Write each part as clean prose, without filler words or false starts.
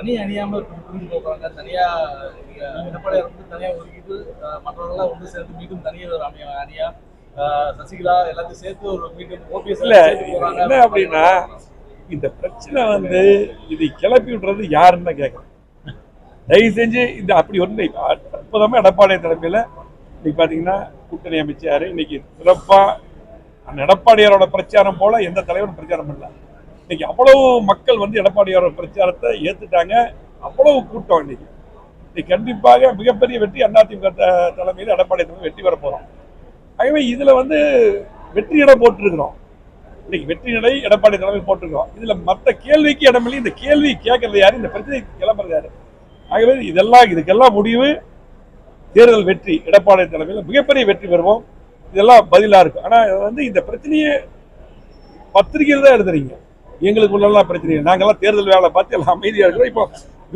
தனி அணியாம புரிஞ்சு போறாங்க. தனியா எடப்பாடியார் வந்து தனியா ஒதுக்கிட்டு மற்றவர்கள்லாம் ஒன்று சேர்ந்து மீண்டும் தனியா ஒரு அணியா சசிகலா எல்லாத்தையும் சேர்த்து ஒரு மீண்டும் ஓபிஎஸ் இல்ல என்ன அப்படின்னா இந்த பிரச்சனை வந்து இது கிளப்பி விடுறது யாருன்னு தான் கேட்கறேன். தயவு செஞ்சு இந்த அப்படி ஒன்று அற்புதமா எடப்பாடி தலைமையில இன்னைக்கு பாத்தீங்கன்னா கூட்டணி அமைச்சாரு. இன்னைக்கு சிறப்பா அந்த எடப்பாடியாரோட பிரச்சாரம் போல எந்த தலைவரும் பிரச்சாரம் பண்ணல. இன்னைக்கு அவ்வளவு மக்கள் வந்து எடப்பாடியாரோட பிரச்சாரத்தை ஏத்துட்டாங்க. அவ்வளவு கூட்டம் இன்னைக்கு கண்டிப்பாக மிகப்பெரிய வெற்றி அதிமுக தலைமையில் எடப்பாடி தலைமையில் வெற்றி வர போறோம். ஆகவே இதுல வந்து வெற்றியிடம் போட்டிருக்கிறோம். இன்னைக்கு வெற்றி நடை எடப்பாடி தலைமையில் போட்டிருக்கிறோம். இதுல மற்ற கேள்விக்கு இடமில்லை. இந்த கேள்வி கேட்கறது யாரு, இந்த பிரச்சனை கிளம்புறது யாரு? ஆகவே இதுக்கெல்லாம் முடிவு தேர்தல் வெற்றி. எடப்பாடி தலைமையில் மிகப்பெரிய வெற்றி பெறுவோம். இதெல்லாம் பதிலா இருக்கும். ஆனா வந்து இந்த பிரச்சனையை பத்திரிகையில் தான் எழுதுறீங்க. எங்களுக்குள்ளெல்லாம் பிரச்சனை. நாங்கெல்லாம் தேர்தல் வேலை பார்த்து எல்லாம் அமைதியா இருக்கிறோம். இப்போ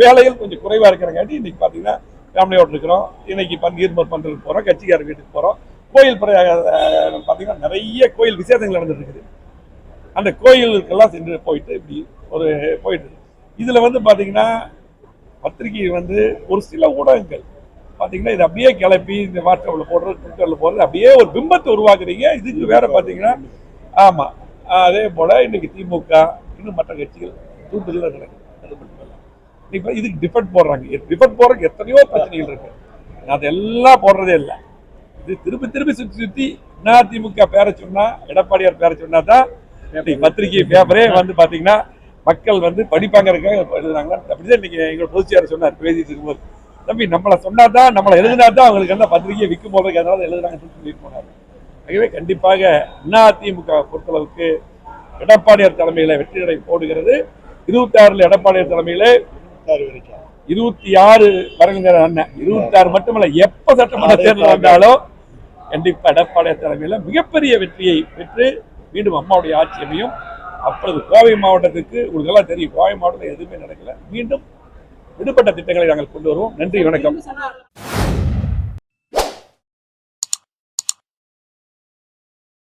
வேலைகள் கொஞ்சம் குறைவா இருக்கிறங்காட்டி இன்னைக்கு பாத்தீங்கன்னா ஃபேமிலியோடு இருக்கிறோம். இன்னைக்கு நீர்மோர் பந்தலுக்கு போறோம், கட்சிக்கார வீட்டுக்கு போறோம். கோயில் பார்த்தீங்கன்னா நிறைய கோயில் விசேஷங்கள் நடந்துட்டு இருக்குது. அந்த கோயிலுக்கெல்லாம் சென்று போயிட்டு இப்படி ஒரு போயிட்டு இதுல வந்து பாத்தீங்கன்னா பத்திரிகை வந்து ஒரு சில ஊடகங்கள் பாத்தீங்கன்னா இது அப்படியே கிளப்பி இந்த வாட்ஸ்அப்ல போடுறது, ட்விட்டர்ல போடுறது, அப்படியே ஒரு பிம்பத்தை உருவாக்குறீங்க. இதுக்கு வேற பாத்தீங்கன்னா ஆமா அதே போல இன்னைக்கு திமுக இன்னும் மற்ற கட்சிகள் தூண்டுதல் நடக்குது. அது மட்டுமல்ல இப்ப இதுக்கு டிஃபெக்ட் போடுறாங்க. டிஃபெக்ட் போடுறதுக்கு எத்தனையோ பிரச்சனைகள் இருக்கு. அதெல்லாம் போடுறதே இல்லை. இது திருப்பி சுத்தி அதிமுக பேரை சொன்னா, எடப்பாடியார் பேரை சொன்னா தான் பத்திரிகை பேப்பரே வந்து பாத்தீங்கன்னா மக்கள் வந்து படிப்பாங்கிறதுக்காக எழுதுறாங்க. அப்படிதான் இன்னைக்கு எங்க பொதுச்செயலாளர் சொன்னார் பேசிட்டு இருக்கும்போது, தம்பி நம்மளை சொன்னாதான், நம்மளை எழுதினாதான் அவங்களுக்கு அந்த பத்திரிகையை விற்கும் போது அதனால எழுதுறாங்கன்னு சொல்லிட்டு போனார். ஆகவே கண்டிப்பாக அதிமுக பொறுத்தளவுக்கு எடப்பாடியார் தலைமையில வெற்றி நடை போடுகிறது. 26 எடப்பாடியார் தலைமையில 26 வரங்கிற அண்ணன் 26 மட்டுமல்ல, எப்ப சட்டமன்ற தேர்தல் வந்தாலும் கண்டிப்பா எடப்பாடியார் தலைமையில மிகப்பெரிய வெற்றியை பெற்று மீண்டும் அம்மாவுடைய ஆட்சி அமையும். அப்பொழுது கோவை மாவட்டத்துக்கு உங்களுக்கு எல்லாம் தெரியும், கோவை மாவட்டத்தில் எதுவுமே நடக்கல. மீண்டும் விடுபட்ட திட்டங்களை நாங்கள் கொண்டு வருவோம். நன்றி, வணக்கம்.